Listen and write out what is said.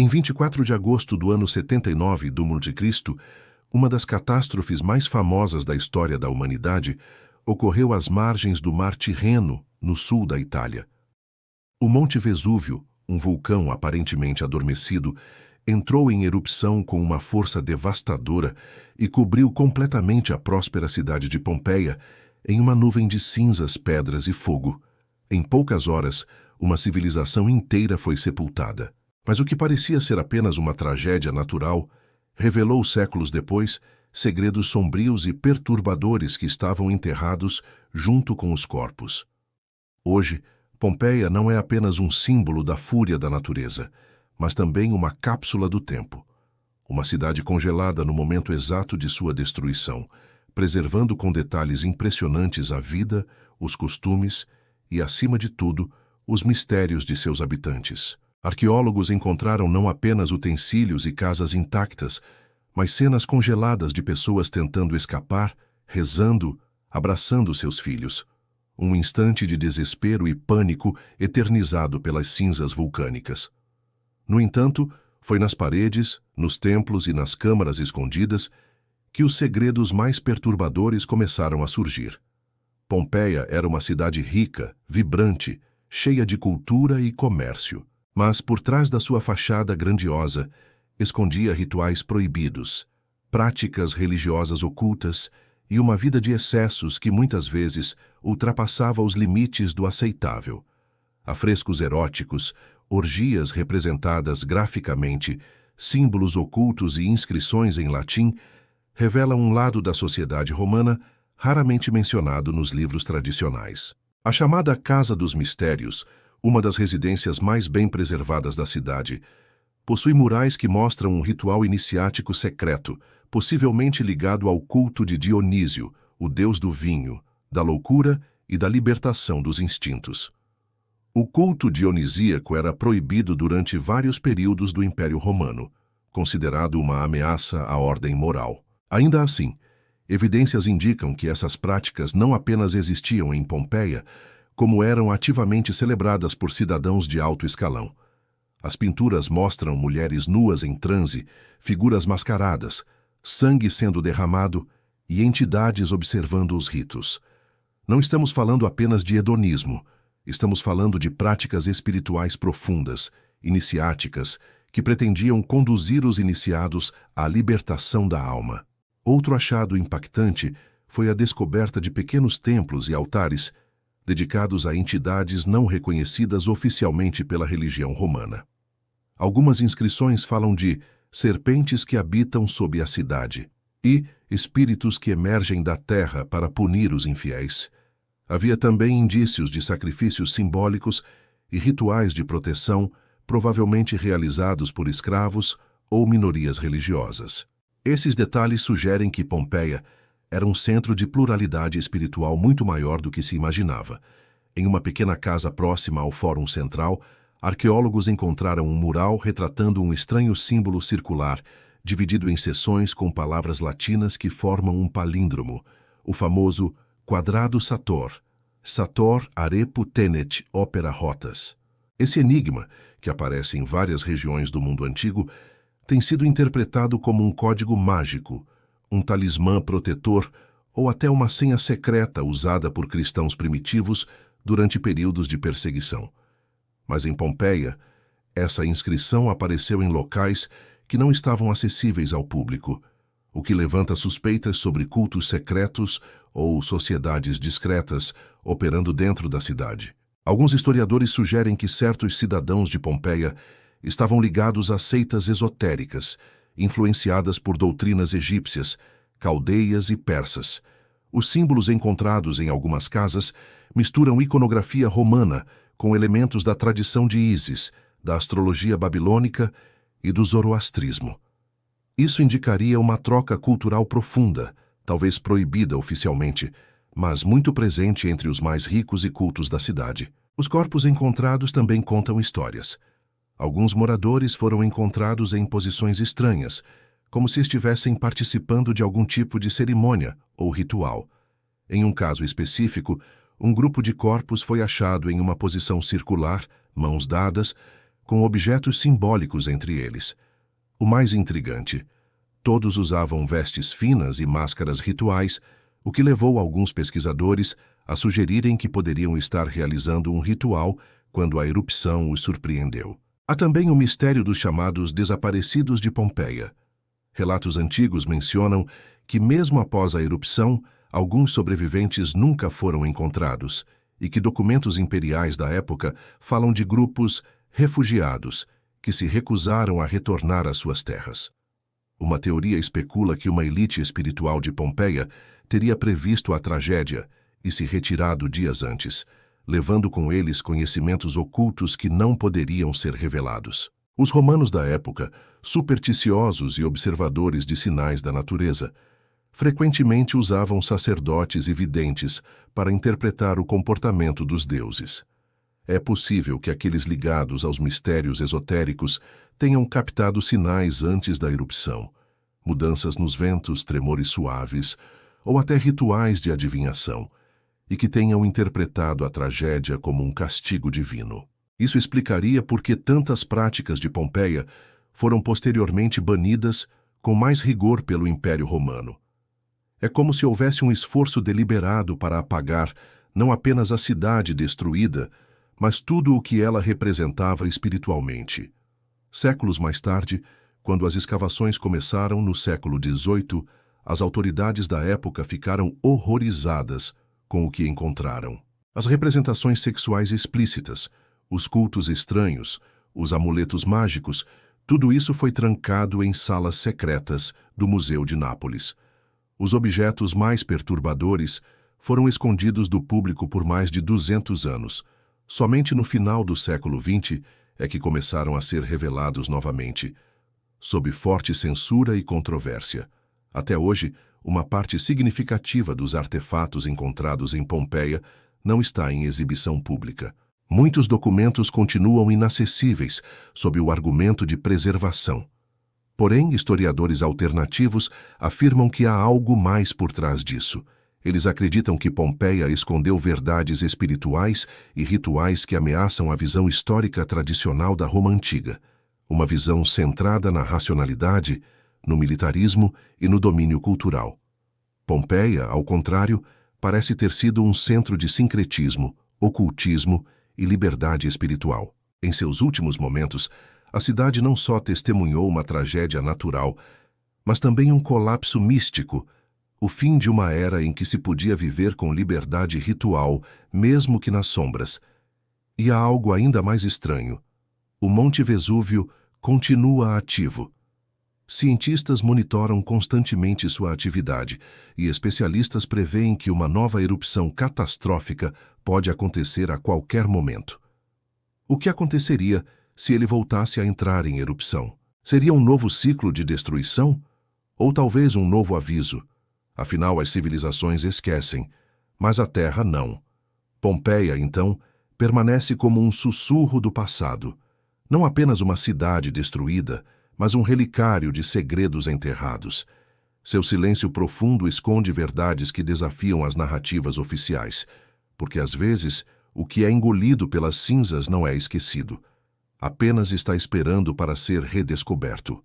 Em 24 de agosto do ano 79 do Mundo de Cristo, uma das catástrofes mais famosas da história da humanidade ocorreu às margens do Mar Tirreno, no sul da Itália. O Monte Vesúvio, um vulcão aparentemente adormecido, entrou em erupção com uma força devastadora e cobriu completamente a próspera cidade de Pompeia em uma nuvem de cinzas, pedras e fogo. Em poucas horas, uma civilização inteira foi sepultada. Mas o que parecia ser apenas uma tragédia natural revelou séculos depois segredos sombrios e perturbadores que estavam enterrados junto com os corpos. Hoje, Pompeia não é apenas um símbolo da fúria da natureza, mas também uma cápsula do tempo. Uma cidade congelada no momento exato de sua destruição, preservando com detalhes impressionantes a vida, os costumes e, acima de tudo, os mistérios de seus habitantes. Arqueólogos encontraram não apenas utensílios e casas intactas, mas cenas congeladas de pessoas tentando escapar, rezando, abraçando seus filhos. Um instante de desespero e pânico eternizado pelas cinzas vulcânicas. No entanto, foi nas paredes, nos templos e nas câmaras escondidas que os segredos mais perturbadores começaram a surgir. Pompeia era uma cidade rica, vibrante, cheia de cultura e comércio. Mas, por trás da sua fachada grandiosa, escondia rituais proibidos, práticas religiosas ocultas e uma vida de excessos que muitas vezes ultrapassava os limites do aceitável. Afrescos eróticos, orgias representadas graficamente, símbolos ocultos e inscrições em latim revelam um lado da sociedade romana raramente mencionado nos livros tradicionais. A chamada Casa dos Mistérios, uma das residências mais bem preservadas da cidade, possui murais que mostram um ritual iniciático secreto, possivelmente ligado ao culto de Dionísio, o deus do vinho, da loucura e da libertação dos instintos. O culto dionisíaco era proibido durante vários períodos do Império Romano, considerado uma ameaça à ordem moral. Ainda assim, evidências indicam que essas práticas não apenas existiam em Pompeia, como eram ativamente celebradas por cidadãos de alto escalão. As pinturas mostram mulheres nuas em transe, figuras mascaradas, sangue sendo derramado e entidades observando os ritos. Não estamos falando apenas de hedonismo, estamos falando de práticas espirituais profundas, iniciáticas, que pretendiam conduzir os iniciados à libertação da alma. Outro achado impactante foi a descoberta de pequenos templos e altares dedicados a entidades não reconhecidas oficialmente pela religião romana. Algumas inscrições falam de serpentes que habitam sob a cidade e espíritos que emergem da terra para punir os infiéis. Havia também indícios de sacrifícios simbólicos e rituais de proteção, provavelmente realizados por escravos ou minorias religiosas. Esses detalhes sugerem que Pompeia era um centro de pluralidade espiritual muito maior do que se imaginava. Em uma pequena casa próxima ao Fórum Central, arqueólogos encontraram um mural retratando um estranho símbolo circular, dividido em seções com palavras latinas que formam um palíndromo, o famoso quadrado Sator, Sator arepu tenet opera rotas. Esse enigma, que aparece em várias regiões do mundo antigo, tem sido interpretado como um código mágico, um talismã protetor ou até uma senha secreta usada por cristãos primitivos durante períodos de perseguição. Mas em Pompeia, essa inscrição apareceu em locais que não estavam acessíveis ao público, o que levanta suspeitas sobre cultos secretos ou sociedades discretas operando dentro da cidade. Alguns historiadores sugerem que certos cidadãos de Pompeia estavam ligados a seitas esotéricas, influenciadas por doutrinas egípcias, caldeias e persas. Os símbolos encontrados em algumas casas misturam iconografia romana com elementos da tradição de Ísis, da astrologia babilônica e do zoroastrismo. Isso indicaria uma troca cultural profunda, talvez proibida oficialmente, mas muito presente entre os mais ricos e cultos da cidade. Os corpos encontrados também contam histórias. Alguns moradores foram encontrados em posições estranhas, como se estivessem participando de algum tipo de cerimônia ou ritual. Em um caso específico, um grupo de corpos foi achado em uma posição circular, mãos dadas, com objetos simbólicos entre eles. O mais intrigante: todos usavam vestes finas e máscaras rituais, o que levou alguns pesquisadores a sugerirem que poderiam estar realizando um ritual quando a erupção os surpreendeu. Há também o mistério dos chamados desaparecidos de Pompeia. Relatos antigos mencionam que, mesmo após a erupção, alguns sobreviventes nunca foram encontrados e que documentos imperiais da época falam de grupos refugiados que se recusaram a retornar às suas terras. Uma teoria especula que uma elite espiritual de Pompeia teria previsto a tragédia e se retirado dias antes, levando com eles conhecimentos ocultos que não poderiam ser revelados. Os romanos da época, supersticiosos e observadores de sinais da natureza, frequentemente usavam sacerdotes e videntes para interpretar o comportamento dos deuses. É possível que aqueles ligados aos mistérios esotéricos tenham captado sinais antes da erupção, mudanças nos ventos, tremores suaves, ou até rituais de adivinhação, e que tenham interpretado a tragédia como um castigo divino. Isso explicaria por que tantas práticas de Pompeia foram posteriormente banidas com mais rigor pelo Império Romano. É como se houvesse um esforço deliberado para apagar não apenas a cidade destruída, mas tudo o que ela representava espiritualmente. Séculos mais tarde, quando as escavações começaram no século XVIII, as autoridades da época ficaram horrorizadas com o que encontraram. As representações sexuais explícitas, os cultos estranhos, os amuletos mágicos, tudo isso foi trancado em salas secretas do Museu de Nápoles. Os objetos mais perturbadores foram escondidos do público por mais de 200 anos. Somente no final do século XX é que começaram a ser revelados novamente, sob forte censura e controvérsia. Até hoje, uma parte significativa dos artefatos encontrados em Pompeia não está em exibição pública. Muitos documentos continuam inacessíveis sob o argumento de preservação. Porém, historiadores alternativos afirmam que há algo mais por trás disso. Eles acreditam que Pompeia escondeu verdades espirituais e rituais que ameaçam a visão histórica tradicional da Roma Antiga, uma visão centrada na racionalidade, no militarismo e no domínio cultural. Pompeia, ao contrário, parece ter sido um centro de sincretismo, ocultismo e liberdade espiritual. Em seus últimos momentos, a cidade não só testemunhou uma tragédia natural, mas também um colapso místico, o fim de uma era em que se podia viver com liberdade ritual, mesmo que nas sombras. E há algo ainda mais estranho. O Monte Vesúvio continua ativo. Cientistas monitoram constantemente sua atividade e especialistas preveem que uma nova erupção catastrófica pode acontecer a qualquer momento. O que aconteceria se ele voltasse a entrar em erupção? Seria um novo ciclo de destruição? Ou talvez um novo aviso? Afinal, as civilizações esquecem, mas a Terra não. Pompeia, então, permanece como um sussurro do passado, não apenas uma cidade destruída, mas um relicário de segredos enterrados. Seu silêncio profundo esconde verdades que desafiam as narrativas oficiais, porque às vezes o que é engolido pelas cinzas não é esquecido, apenas está esperando para ser redescoberto.